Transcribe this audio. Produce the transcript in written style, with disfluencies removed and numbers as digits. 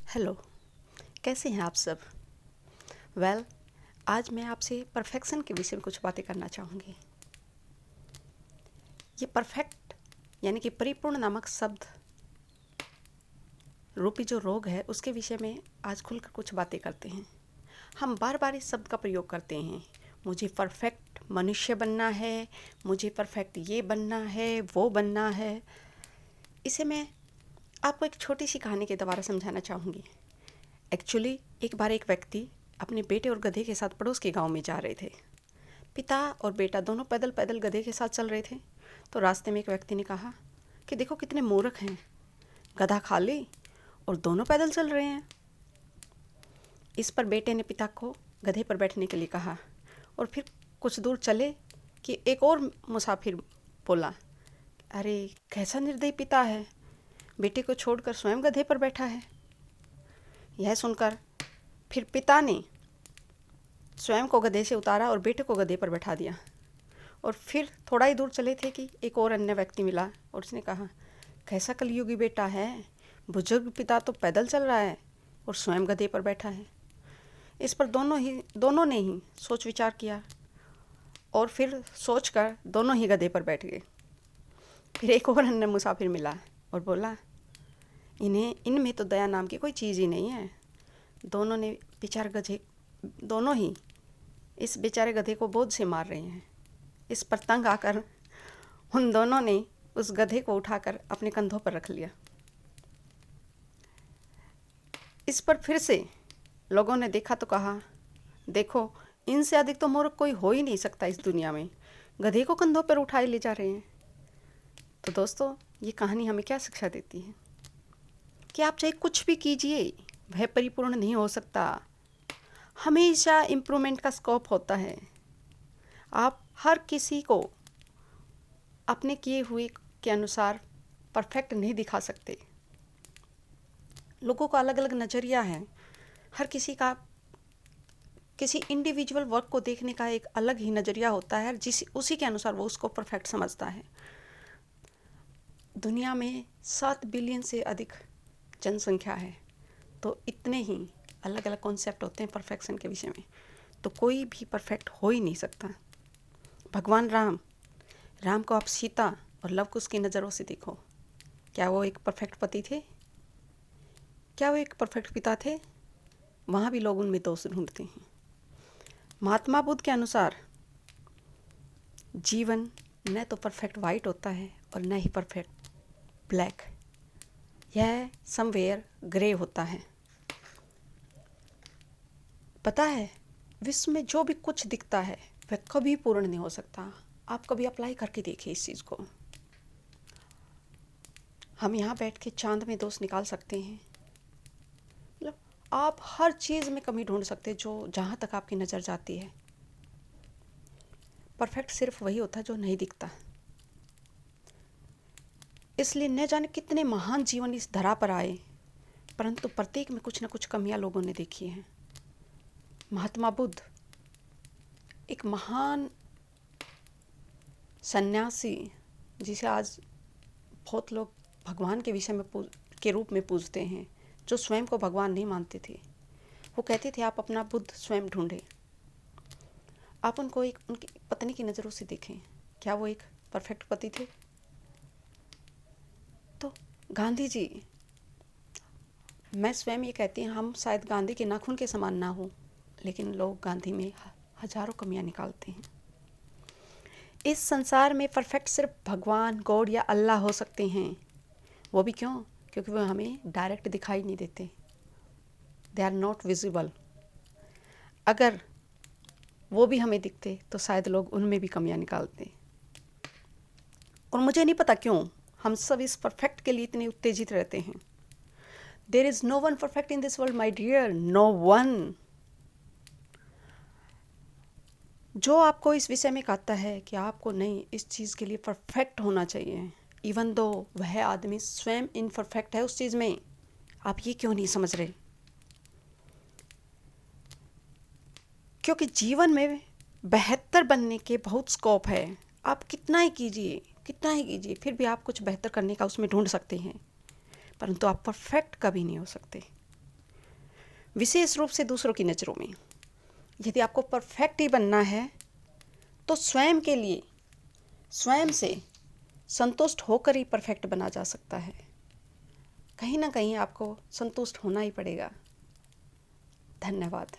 Hello, कैसे हैं आप सब? वेल, आज मैं आपसे परफेक्शन के विषय में कुछ बातें करना चाहूँगी। ये परफेक्ट यानी कि परिपूर्ण नामक शब्द रूपी जो रोग है उसके विषय में आज खुलकर कुछ बातें करते हैं। हम बार बार इस शब्द का प्रयोग करते हैं। मुझे परफेक्ट मनुष्य बनना है, मुझे परफेक्ट ये बनना है, वो बनना है। इसे मैं आपको एक छोटी सी कहानी के द्वारा समझाना चाहूँगी। एक्चुअली एक बार एक व्यक्ति अपने बेटे और गधे के साथ पड़ोस के गांव में जा रहे थे। पिता और बेटा दोनों पैदल पैदल गधे के साथ चल रहे थे। तो रास्ते में एक व्यक्ति ने कहा कि देखो कितने मूर्ख हैं, गधा खाली और दोनों पैदल चल रहे हैं। इस पर बेटे ने पिता को गधे पर बैठने के लिए कहा और फिर कुछ दूर चले कि एक और मुसाफिर बोला, अरे कैसा निर्दयी पिता है, बेटे को छोड़कर स्वयं गधे पर बैठा है। यह सुनकर फिर पिता ने स्वयं को गधे से उतारा और बेटे को गधे पर बैठा दिया। और फिर थोड़ा ही दूर चले थे कि एक और अन्य व्यक्ति मिला और उसने कहा, कैसा कलयुगी बेटा है, बुजुर्ग पिता तो पैदल चल रहा है और स्वयं गधे पर बैठा है। इस पर दोनों ने ही सोच विचार किया और फिर सोचकर दोनों ही गधे पर बैठ गए। फिर एक और अन्य मुसाफिर मिला और बोला, इनमें तो दया नाम की कोई चीज़ ही नहीं है। दोनों ही इस बेचारे गधे को बोझ से मार रहे हैं। इस पर तंग आकर उन दोनों ने उस गधे को उठाकर अपने कंधों पर रख लिया। इस पर फिर से लोगों ने देखा तो कहा, देखो इनसे अधिक तो मूर्ख कोई हो ही नहीं सकता इस दुनिया में, गधे को कंधों पर उठाए ले जा रहे हैं। तो दोस्तों, ये कहानी हमें क्या शिक्षा देती है कि आप चाहे कुछ भी कीजिए, वह परिपूर्ण नहीं हो सकता। हमेशा इम्प्रूवमेंट का स्कोप होता है। आप हर किसी को अपने किए हुए के अनुसार परफेक्ट नहीं दिखा सकते। लोगों का अलग अलग नज़रिया है। हर किसी का किसी इंडिविजुअल वर्क को देखने का एक अलग ही नज़रिया होता है, उसी के अनुसार वो उसको परफेक्ट समझता है। दुनिया में 7 बिलियन से अधिक जनसंख्या है, तो इतने ही अलग अलग कॉन्सेप्ट होते हैं परफेक्शन के विषय में। तो कोई भी परफेक्ट हो ही नहीं सकता। भगवान राम को आप सीता और लव कुश की नज़रों से देखो। क्या वो एक परफेक्ट पति थे? क्या वो एक परफेक्ट पिता थे? वहाँ भी लोग उनमें दोष ढूंढते हैं। महात्मा बुद्ध के अनुसार जीवन न तो परफेक्ट वाइट होता है और न ही परफेक्ट ब्लैक, यह समवेयर ग्रे होता है। पता है, विश्व में जो भी कुछ दिखता है वह कभी पूर्ण नहीं हो सकता। आप कभी अप्लाई करके देखिए इस चीज़ को। हम यहाँ बैठ के चांद में दोष निकाल सकते हैं, मतलब आप हर चीज़ में कमी ढूंढ सकते हैं जो जहाँ तक आपकी नज़र जाती है। परफेक्ट सिर्फ वही होता है जो नहीं दिखता। इसलिए न जाने कितने महान जीवन इस धरा पर आए, परंतु प्रत्येक में कुछ न कुछ कमियां लोगों ने देखी हैं। महात्मा बुद्ध एक महान सन्यासी, जिसे आज बहुत लोग भगवान के विषय में के रूप में पूजते हैं, जो स्वयं को भगवान नहीं मानते थे। वो कहते थे आप अपना बुद्ध स्वयं ढूंढें। आप उनको एक उनकी पत्नी की नज़रों से देखें। क्या वो एक परफेक्ट पति थे? तो गांधी जी, मैं स्वयं ये कहती हूँ, हम शायद गांधी के नाखून के समान ना हो, लेकिन लोग गांधी में हजारों कमियां निकालते हैं। इस संसार में परफेक्ट सिर्फ भगवान, गॉड या अल्लाह हो सकते हैं। वो भी क्यों? क्योंकि वो हमें डायरेक्ट दिखाई नहीं देते। They are not visible. अगर वो भी हमें दिखते तो शायद लोग उनमें भी कमियां निकालते। और मुझे नहीं पता क्यों हम सब इस परफेक्ट के लिए इतने उत्तेजित रहते हैं। There is no one perfect in this world my dear, no one. जो आपको इस विषय में कहता है कि आपको नहीं इस चीज़ के लिए परफेक्ट होना चाहिए, इवन दो वह आदमी स्वयं इनपरफेक्ट है उस चीज़ में, आप ये क्यों नहीं समझ रहे? क्योंकि जीवन में बेहतर बनने के बहुत स्कोप है। आप कितना ही कीजिए, फिर भी आप कुछ बेहतर करने का उसमें ढूंढ सकते हैं, परंतु आप परफेक्ट कभी नहीं हो सकते। विशेष रूप से दूसरों की नज़रों में। यदि आपको परफेक्ट ही बनना है तो स्वयं के लिए स्वयं से संतुष्ट होकर ही परफेक्ट बना जा सकता है। कहीं ना कहीं आपको संतुष्ट होना ही पड़ेगा। धन्यवाद।